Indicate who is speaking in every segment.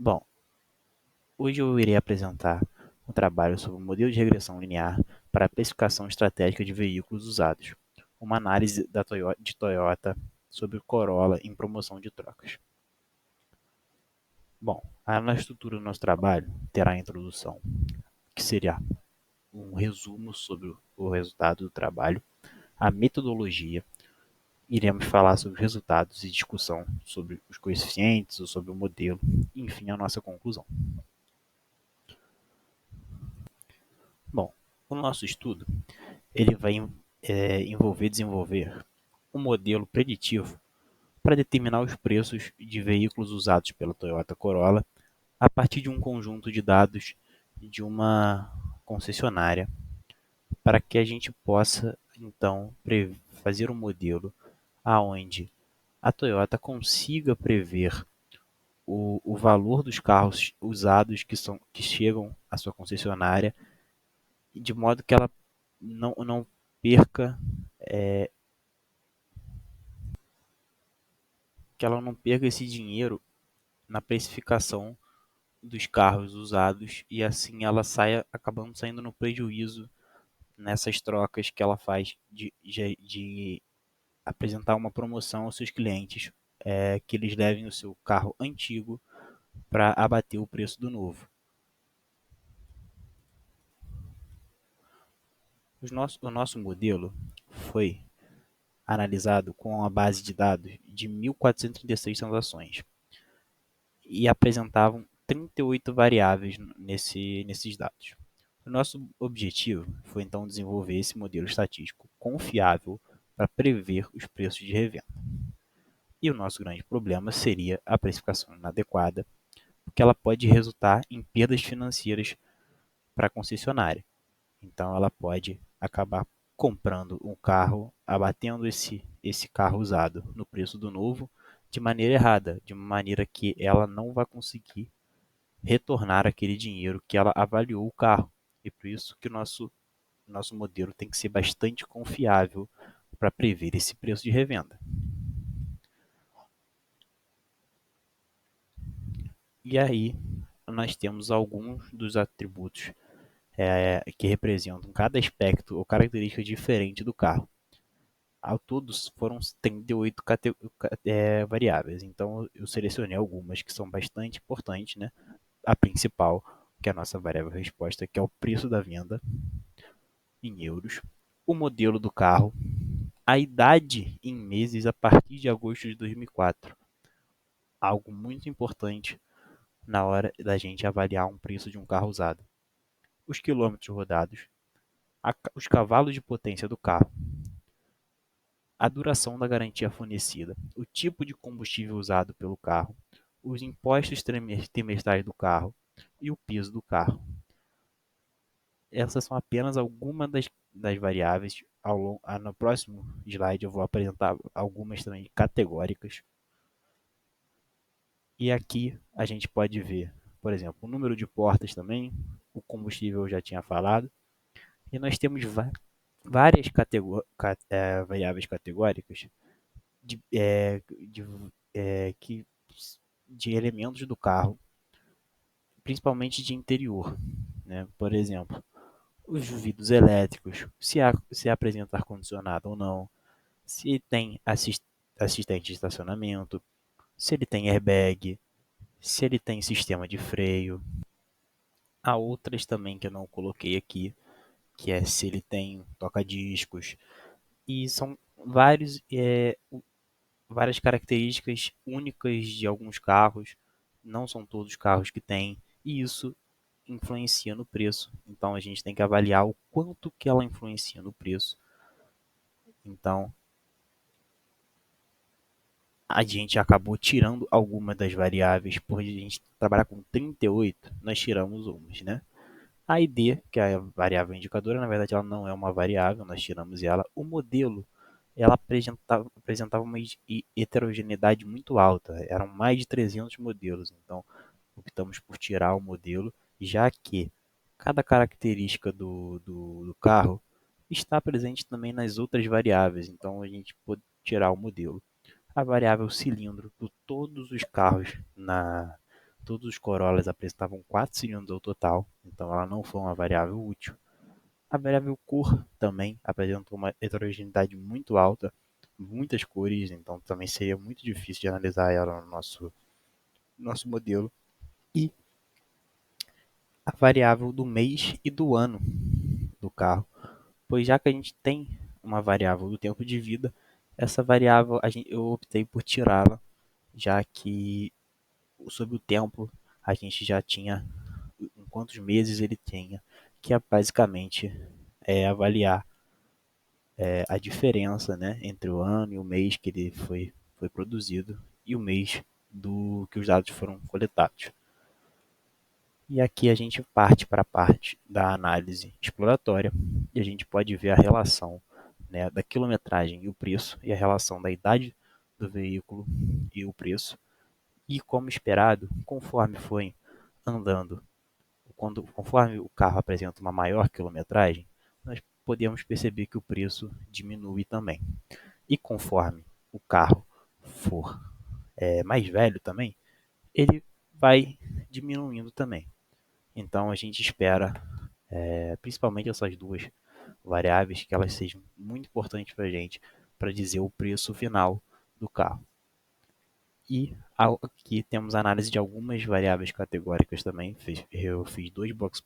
Speaker 1: Bom, hoje eu irei apresentar um trabalho sobre o modelo de regressão linear para a precificação estratégica de veículos usados, uma análise de Toyota sobre o Corolla em promoção de trocas. Bom, na estrutura do nosso trabalho terá a introdução, que seria um resumo sobre o resultado do trabalho, a metodologia, iremos falar sobre os resultados e discussão sobre os coeficientes ou sobre o modelo, e, enfim, a nossa conclusão. Bom, o nosso estudo ele vai envolver desenvolver um modelo preditivo para determinar os preços de veículos usados pela Toyota Corolla a partir de um conjunto de dados de uma concessionária, para que a gente possa então fazer um modelo aonde a Toyota consiga prever o valor dos carros usados que chegam à sua concessionária, de modo que ela não perca esse dinheiro na precificação dos carros usados e assim ela saia acabando saindo no prejuízo nessas trocas que ela faz de apresentar uma promoção aos seus clientes, que eles levem o seu carro antigo para abater o preço do novo. O nosso modelo foi analisado com a base de dados de 1.436 transações e apresentavam 38 variáveis nesses dados. O nosso objetivo foi então desenvolver esse modelo estatístico confiável para prever os preços de revenda. E o nosso grande problema seria a precificação inadequada, porque ela pode resultar em perdas financeiras para a concessionária. Então ela pode acabar comprando um carro, abatendo esse carro usado no preço do novo de maneira errada, de uma maneira que ela não vai conseguir retornar aquele dinheiro que ela avaliou o carro. E por isso que o nosso modelo tem que ser bastante confiável para prever esse preço de revenda. E aí nós temos alguns dos atributos que representam cada aspecto ou característica diferente do carro. Ao todos foram 38 variáveis, então eu selecionei algumas que são bastante importantes, né? A principal, que é a nossa variável resposta, que é o preço da venda em euros, o modelo do carro, a idade em meses a partir de agosto de 2004, algo muito importante na hora da gente avaliar um preço de um carro usado, os quilômetros rodados, os cavalos de potência do carro, a duração da garantia fornecida, o tipo de combustível usado pelo carro, os impostos trimestrais do carro e o peso do carro. Essas são apenas algumas das variáveis. No próximo slide eu vou apresentar algumas também categóricas. E aqui a gente pode ver, por exemplo, o número de portas também, o combustível eu já tinha falado. E nós temos várias variáveis categóricas de, de, que, de elementos do carro, principalmente de interior. Né? Por exemplo, os vidros elétricos, se apresenta ar-condicionado ou não, se tem assistente de estacionamento, se ele tem airbag, se ele tem sistema de freio. Há outras também que eu não coloquei aqui, que é se ele tem toca-discos. E são várias características únicas de alguns carros, não são todos os carros que têm, e isso influencia no preço. Então a gente tem que avaliar o quanto que ela influencia no preço. Então a gente acabou tirando algumas das variáveis, por a gente trabalhar com 38, nós tiramos umas, né? A ID, que é a variável indicadora, na verdade ela não é uma variável, nós tiramos ela. O modelo, ela apresentava uma heterogeneidade muito alta, eram mais de 300 modelos, então optamos por tirar o modelo, já que cada característica do carro está presente também nas outras variáveis, então a gente pode tirar o modelo. A variável cilindro por todos os carros Todos os Corollas apresentavam 4 cilindros ao total, então ela não foi uma variável útil. A variável cor também apresentou uma heterogeneidade muito alta, muitas cores, então também seria muito difícil de analisar ela no nosso modelo. E a variável do mês e do ano do carro, pois já que a gente tem uma variável do tempo de vida, essa variável eu optei por tirá-la, já que sobre o tempo a gente já tinha em quantos meses ele tenha, que é basicamente avaliar a diferença, né, entre o ano e o mês que ele foi produzido e o mês do que os dados foram coletados. E aqui a gente parte para a parte da análise exploratória e a gente pode ver a relação, né, da quilometragem e o preço e a relação da idade do veículo e o preço. E como esperado, conforme foi andando, conforme o carro apresenta uma maior quilometragem, nós podemos perceber que o preço diminui também. E conforme o carro for mais velho também, ele vai diminuindo também. Então a gente espera, principalmente essas duas variáveis, que elas sejam muito importantes para a gente, para dizer o preço final do carro. E aqui temos análise de algumas variáveis categóricas também. Eu fiz dois box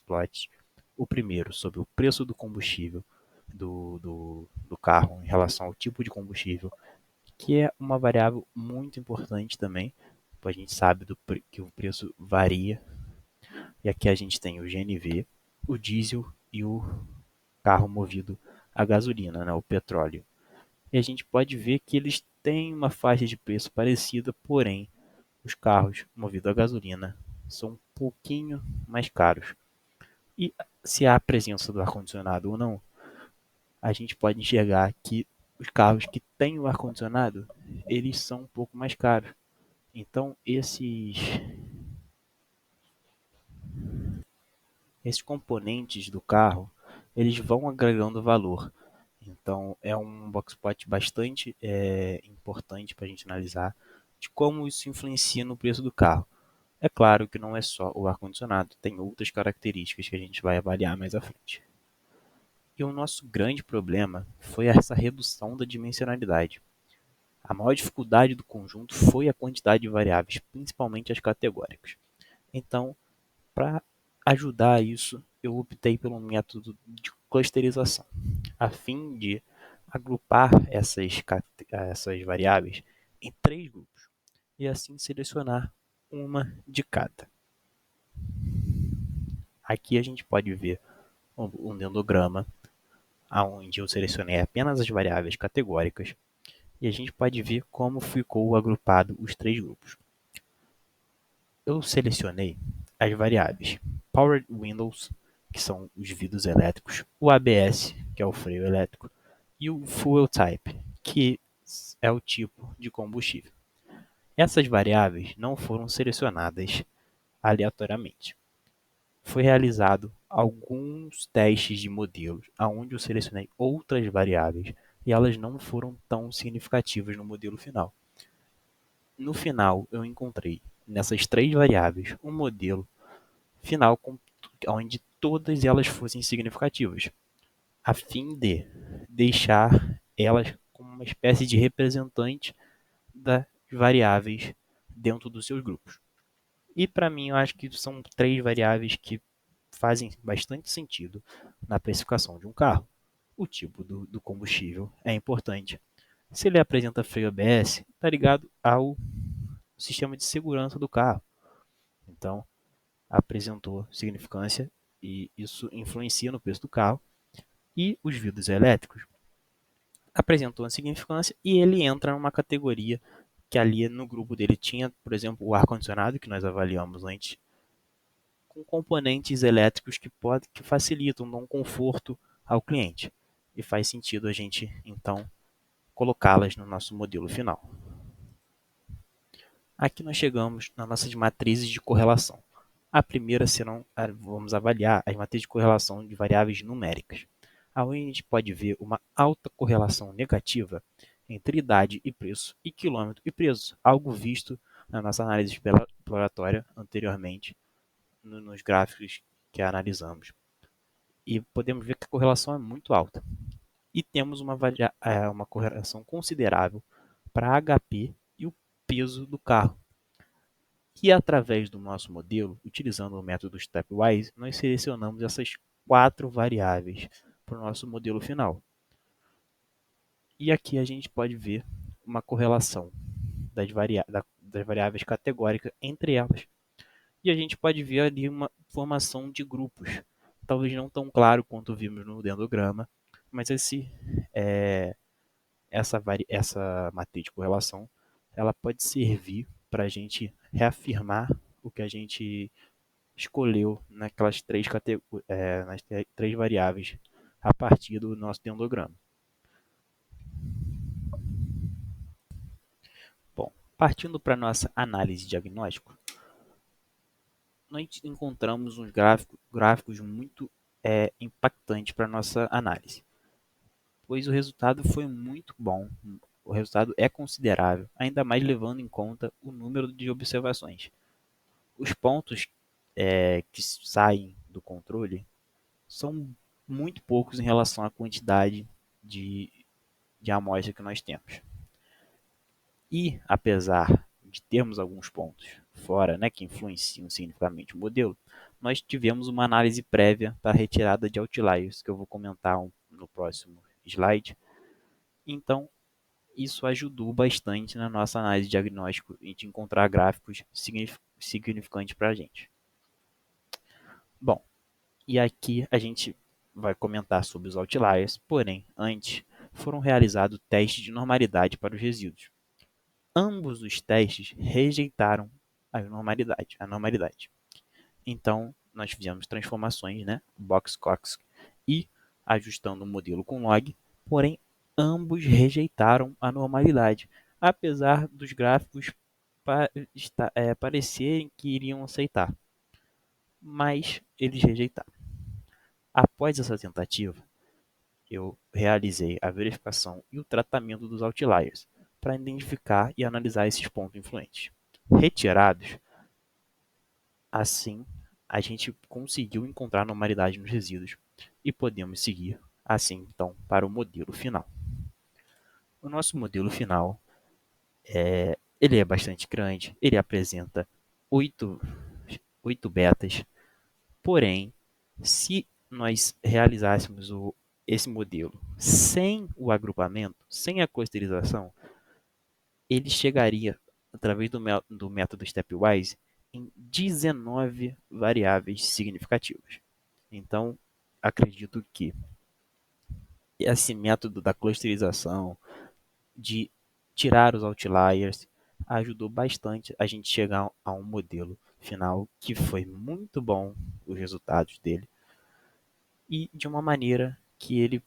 Speaker 1: plots. O primeiro sobre o preço do combustível do carro em relação ao tipo de combustível, que é uma variável muito importante também, pois a gente sabe que o preço varia. E aqui a gente tem o GNV, o diesel e o carro movido a gasolina, né, o petróleo. E a gente pode ver que eles têm uma faixa de preço parecida, porém os carros movidos a gasolina são um pouquinho mais caros. E se há a presença do ar-condicionado ou não, a gente pode enxergar que os carros que têm o ar-condicionado, eles são um pouco mais caros. Então esses componentes do carro, eles vão agregando valor. Então é um boxplot bastante importante para a gente analisar de como isso influencia no preço do carro. É claro que não é só o ar-condicionado, tem outras características que a gente vai avaliar mais à frente. E o nosso grande problema foi essa redução da dimensionalidade. A maior dificuldade do conjunto foi a quantidade de variáveis, principalmente as categóricas. Então, para ajudar isso, eu optei pelo método de clusterização, a fim de agrupar essas variáveis em 3 grupos e assim selecionar uma de cada. Aqui a gente pode ver um dendrograma onde eu selecionei apenas as variáveis categóricas e a gente pode ver como ficou agrupado os 3 grupos. Eu selecionei as variáveis Power Windows, que são os vidros elétricos, o ABS, que é o freio elétrico, e o Fuel Type, que é o tipo de combustível. Essas variáveis não foram selecionadas aleatoriamente. Foi realizado alguns testes de modelos onde eu selecionei outras variáveis e elas não foram tão significativas no modelo final. No final, eu encontrei nessas 3 variáveis um modelo final onde todas elas fossem significativas, a fim de deixar elas como uma espécie de representante das variáveis dentro dos seus grupos. E para mim, eu acho que são 3 variáveis que fazem bastante sentido na precificação de um carro. O tipo do combustível é importante. Se ele apresenta freio ABS, está ligado ao sistema de segurança do carro. Então, apresentou significância e isso influencia no preço do carro. E os vidros elétricos apresentou uma significância e ele entra numa categoria que ali no grupo dele tinha, por exemplo, o ar-condicionado, que nós avaliamos antes, com componentes elétricos que facilitam, dão conforto ao cliente. E faz sentido a gente, então, colocá-las no nosso modelo final. Aqui nós chegamos nas nossas matrizes de correlação. A primeira vamos avaliar as matrizes de correlação de variáveis numéricas, onde a gente pode ver uma alta correlação negativa entre idade e preço e quilômetro e preço, algo visto na nossa análise exploratória anteriormente nos gráficos que analisamos. E podemos ver que a correlação é muito alta. E temos uma correlação considerável para HP e o peso do carro. E através do nosso modelo, utilizando o método Stepwise, nós selecionamos essas 4 variáveis para o nosso modelo final. E aqui a gente pode ver uma correlação das variáveis categóricas entre elas. E a gente pode ver ali uma formação de grupos, talvez não tão claro quanto vimos no dendrograma, mas essa matriz de correlação ela pode servir para a gente reafirmar o que a gente escolheu nas três variáveis a partir do nosso dendrograma. Bom, partindo para a nossa análise de diagnóstico, nós encontramos uns gráficos muito impactantes para a nossa análise, pois o resultado foi muito bom, o resultado é considerável, ainda mais levando em conta o número de observações. Os pontos que saem do controle são muito poucos em relação à quantidade de, de amostra que nós temos. E, apesar de termos alguns pontos fora, né, que influenciam significativamente o modelo, nós tivemos uma análise prévia para a retirada de outliers, que eu vou comentar no próximo slide. Então, isso ajudou bastante na nossa análise de diagnóstico e de encontrar gráficos significantes para a gente. Bom, e aqui a gente vai comentar sobre os outliers, porém, antes foram realizados testes de normalidade para os resíduos. Ambos os testes rejeitaram a normalidade. Então, nós fizemos transformações, né, Box-Cox e ajustando o modelo com log, porém, ambos rejeitaram a normalidade, apesar dos gráficos parecerem que iriam aceitar, mas eles rejeitaram. Após essa tentativa, eu realizei a verificação e o tratamento dos outliers para identificar e analisar esses pontos influentes. Retirados, assim, a gente conseguiu encontrar normalidade nos resíduos e podemos seguir assim então para o modelo final. O nosso modelo final ele é bastante grande, ele apresenta 8, 8 betas, porém, se nós realizássemos esse modelo sem o agrupamento, sem a clusterização, ele chegaria, através do método Stepwise, em 19 variáveis significativas. Então, acredito que esse método da clusterização, de tirar os outliers, ajudou bastante a gente chegar a um modelo final que foi muito bom, os resultados dele, e de uma maneira que ele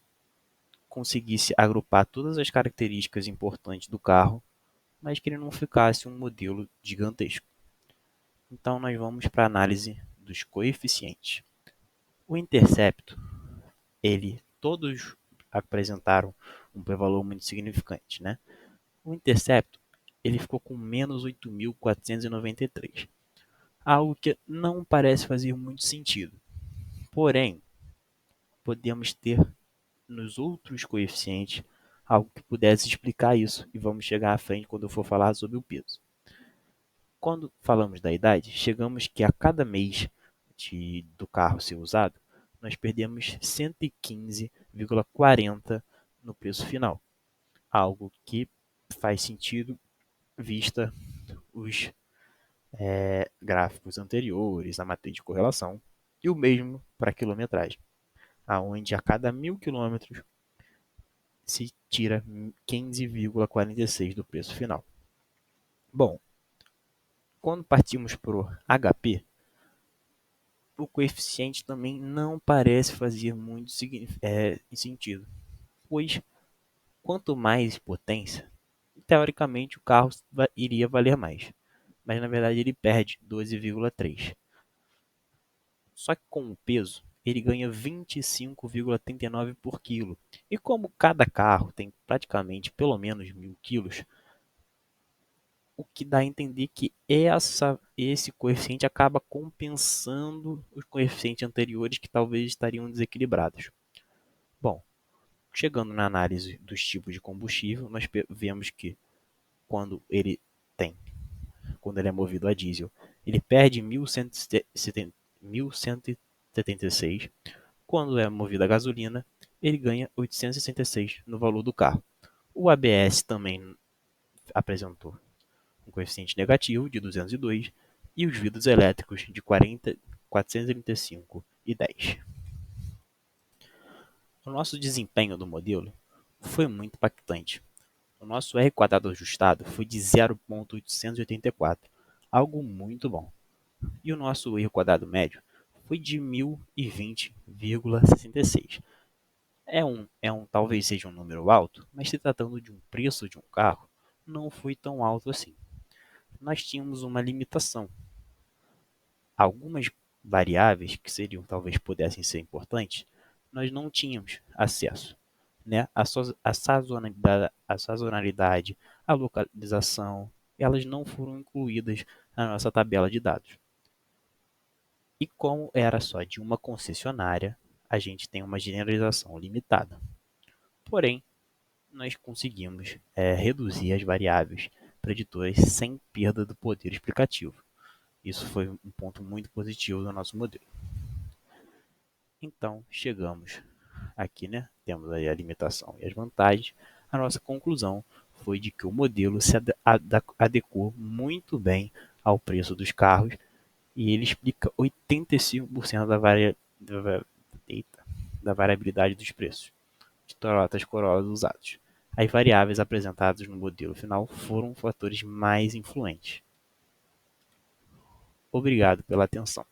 Speaker 1: conseguisse agrupar todas as características importantes do carro, mas que ele não ficasse um modelo gigantesco. Então nós vamos para a análise dos coeficientes. O intercepto, todos apresentaram um p-valor muito significante, né? O intercepto, ele ficou com menos 8.493, algo que não parece fazer muito sentido. Porém, podemos ter nos outros coeficientes algo que pudesse explicar isso, e vamos chegar à frente quando eu for falar sobre o peso. Quando falamos da idade, chegamos que a cada mês do carro ser usado, nós perdemos 115,40 no preço final. Algo que faz sentido vista os gráficos anteriores, a matriz de correlação, e o mesmo para a quilometragem, aonde a cada 1.000 km se tira 15,46 do preço final. Bom, quando partimos para o HP, o coeficiente também não parece fazer muito sentido, pois quanto mais potência, teoricamente o carro iria valer mais, mas na verdade ele perde 12,3. Só que com o peso, ele ganha 25,39 por quilo. E como cada carro tem praticamente pelo menos 1.000 quilos, o que dá a entender que esse coeficiente acaba compensando os coeficientes anteriores que talvez estariam desequilibrados. Bom, chegando na análise dos tipos de combustível, nós vemos que quando ele tem, quando ele é movido a diesel, ele perde 1.176. Quando é movido a gasolina, ele ganha 866 no valor do carro. O ABS também apresentou um coeficiente negativo de 202 e os vidros elétricos de 40, 435 e 10. O nosso desempenho do modelo foi muito impactante. O nosso R quadrado ajustado foi de 0,884, algo muito bom. E o nosso erro quadrado médio foi de 1020,66. Talvez seja um número alto, mas se tratando de um preço de um carro, não foi tão alto assim. Nós tínhamos uma limitação. Algumas variáveis que seriam talvez pudessem ser importantes, nós não tínhamos acesso, né? A sazonalidade, a localização, elas não foram incluídas na nossa tabela de dados. E como era só de uma concessionária, a gente tem uma generalização limitada. Porém, nós conseguimos reduzir as variáveis preditoras sem perda do poder explicativo. Isso foi um ponto muito positivo do nosso modelo. Então, chegamos aqui, né? Temos aí a limitação e as vantagens. A nossa conclusão foi de que o modelo se adequou muito bem ao preço dos carros e ele explica 85% da variabilidade dos preços de Toyota Corolla usados. As variáveis apresentadas no modelo final foram fatores mais influentes. Obrigado pela atenção.